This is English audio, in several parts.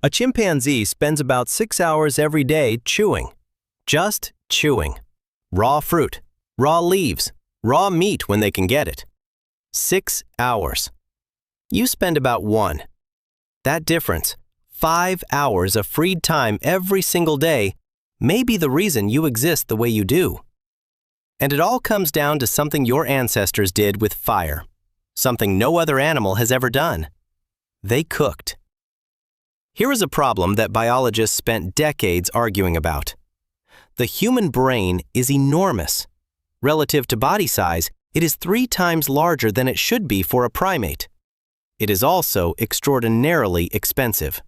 A chimpanzee spends about 6 hours every day chewing. Just chewing. Raw fruit, raw leaves, raw meat when they can get it. 6 hours. You spend about 1. That difference, 5 hours of freed time every single day, may be the reason you exist the way you do. And it all comes down to something your ancestors did with fire, something no other animal has ever done. They cooked. Here is a problem that biologists spent decades arguing about. The human brain is enormous. Relative to body size, it is 3 times larger than it should be for a primate. It is also extraordinarily expensive.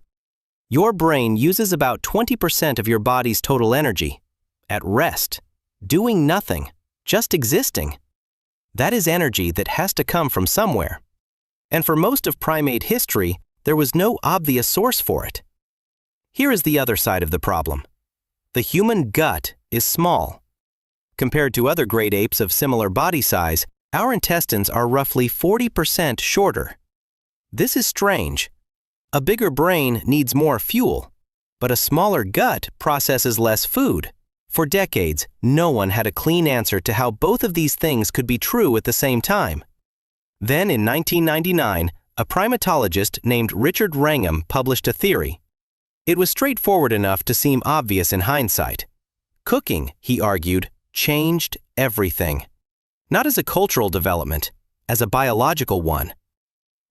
Your brain uses about 20% of your body's total energy, at rest, doing nothing, just existing. That is energy that has to come from somewhere. And for most of primate history, there was no obvious source for it. Here is the other side of the problem. The human gut is small. Compared to other great apes of similar body size, our intestines are roughly 40% shorter. This is strange. A bigger brain needs more fuel, but a smaller gut processes less food. For decades, no one had a clean answer to how both of these things could be true at the same time. Then in 1999, a primatologist named Richard Wrangham published a theory. It was straightforward enough to seem obvious in hindsight. Cooking, he argued, changed everything. Not as a cultural development, as a biological one.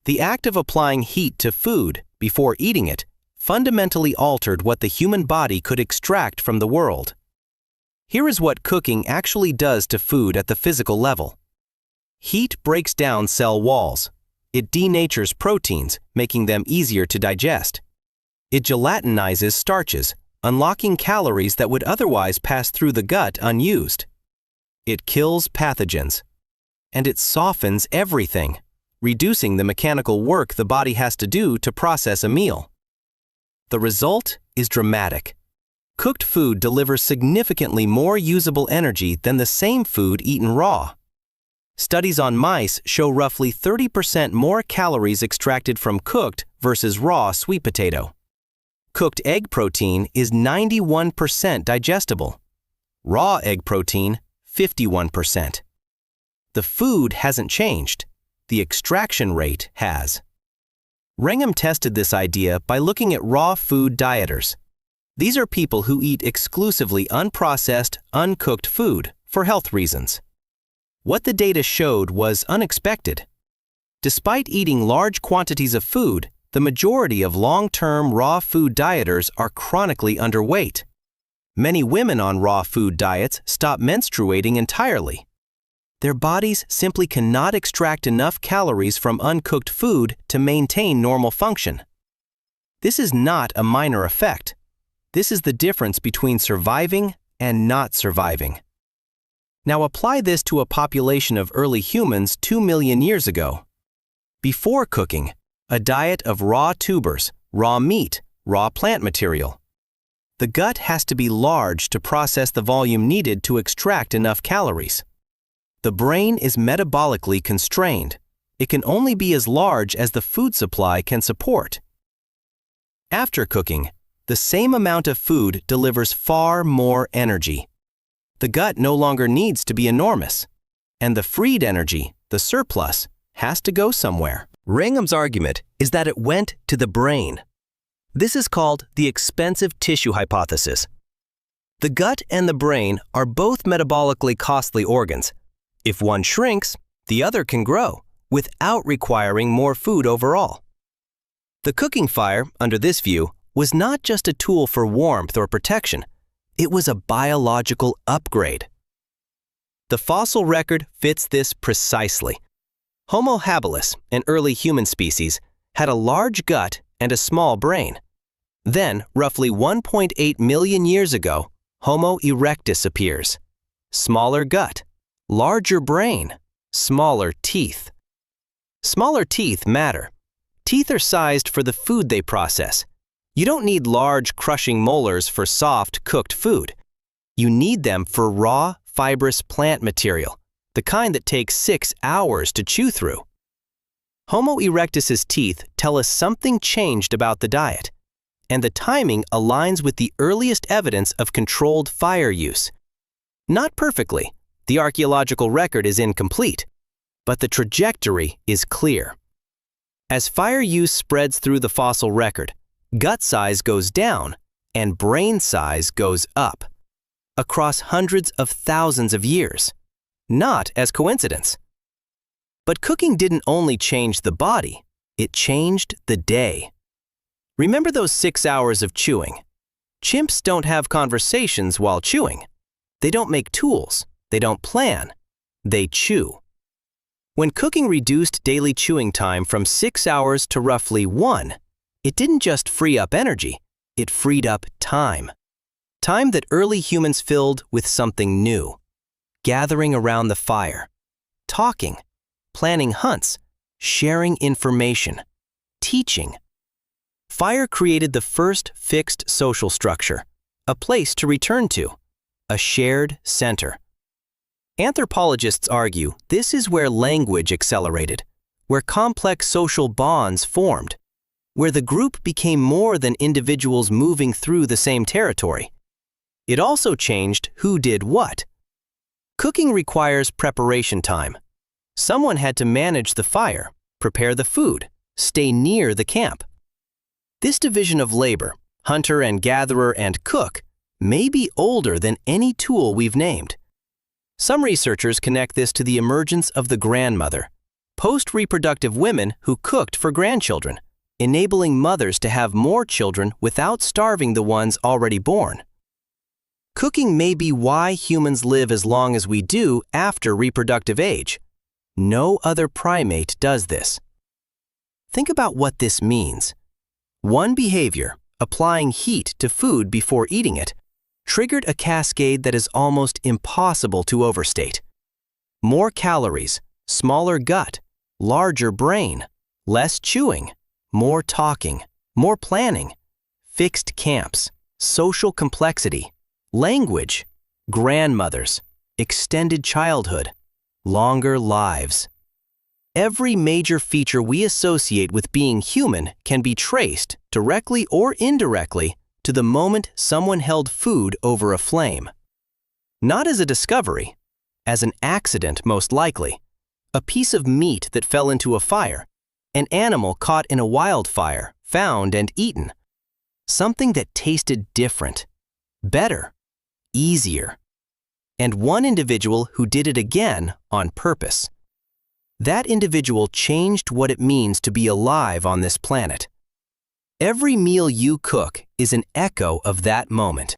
The act of applying heat to food before eating it fundamentally altered what the human body could extract from the world. Here is what cooking actually does to food at the physical level. Heat breaks down cell walls. It denatures proteins, making them easier to digest. It gelatinizes starches, unlocking calories that would otherwise pass through the gut unused. It kills pathogens. And it softens everything, reducing the mechanical work the body has to do to process a meal. The result is dramatic. Cooked food delivers significantly more usable energy than the same food eaten raw. Studies on mice show roughly 30% more calories extracted from cooked versus raw sweet potato. Cooked egg protein is 91% digestible. Raw egg protein, 51%. The food hasn't changed. The extraction rate has. Wrangham tested this idea by looking at raw food dieters. These are people who eat exclusively unprocessed, uncooked food for health reasons. What the data showed was unexpected. Despite eating large quantities of food, the majority of long-term raw food dieters are chronically underweight. Many women on raw food diets stop menstruating entirely. Their bodies simply cannot extract enough calories from uncooked food to maintain normal function. This is not a minor effect. This is the difference between surviving and not surviving. Now apply this to a population of early humans 2 million years ago. Before cooking, a diet of raw tubers, raw meat, raw plant material. The gut has to be large to process the volume needed to extract enough calories. The brain is metabolically constrained. It can only be as large as the food supply can support. After cooking, the same amount of food delivers far more energy. The gut no longer needs to be enormous, and the freed energy, the surplus, has to go somewhere. Wrangham's argument is that it went to the brain. This is called the expensive tissue hypothesis. The gut and the brain are both metabolically costly organs. If one shrinks, the other can grow, without requiring more food overall. The cooking fire, under this view, was not just a tool for warmth or protection. It was a biological upgrade. The fossil record fits this precisely. Homo habilis, an early human species, had a large gut and a small brain. Then, roughly 1.8 million years ago, Homo erectus appears. Smaller gut, larger brain, smaller teeth. Smaller teeth matter. Teeth are sized for the food they process. You don't need large, crushing molars for soft, cooked food. You need them for raw, fibrous plant material, the kind that takes 6 hours to chew through. Homo erectus's teeth tell us something changed about the diet. and the timing aligns with the earliest evidence of controlled fire use. Not perfectly, the archaeological record is incomplete, but the trajectory is clear. As fire use spreads through the fossil record, gut size goes down and brain size goes up, across hundreds of thousands of years, not as coincidence. But cooking didn't only change the body, it changed the day. Remember those 6 hours of chewing? Chimps don't have conversations while chewing. They don't make tools. They don't plan. They chew. When cooking reduced daily chewing time from 6 hours to roughly 1, it didn't just free up energy, it freed up time. Time that early humans filled with something new. Gathering around the fire, talking, planning hunts, sharing information, teaching. Fire created the first fixed social structure, a place to return to, a shared center. Anthropologists argue this is where language accelerated, where complex social bonds formed, where the group became more than individuals moving through the same territory. It also changed who did what. Cooking requires preparation time. Someone had to manage the fire, prepare the food, stay near the camp. This division of labor, hunter and gatherer and cook, may be older than any tool we've named. Some researchers connect this to the emergence of the grandmother, post-reproductive women who cooked for grandchildren, enabling mothers to have more children without starving the ones already born. Cooking may be why humans live as long as we do after reproductive age. No other primate does this. Think about what this means. One behavior, applying heat to food before eating it, triggered a cascade that is almost impossible to overstate. More calories, smaller gut, larger brain, less chewing, more talking, more planning, fixed camps, social complexity, language, grandmothers, extended childhood, longer lives. Every major feature we associate with being human can be traced, directly or indirectly, to the moment someone held food over a flame. Not as a discovery, as an accident most likely, a piece of meat that fell into a fire, an animal caught in a wildfire, found and eaten, something that tasted different, better, easier, and one individual who did it again on purpose. That individual changed what it means to be alive on this planet. Every meal you cook is an echo of that moment.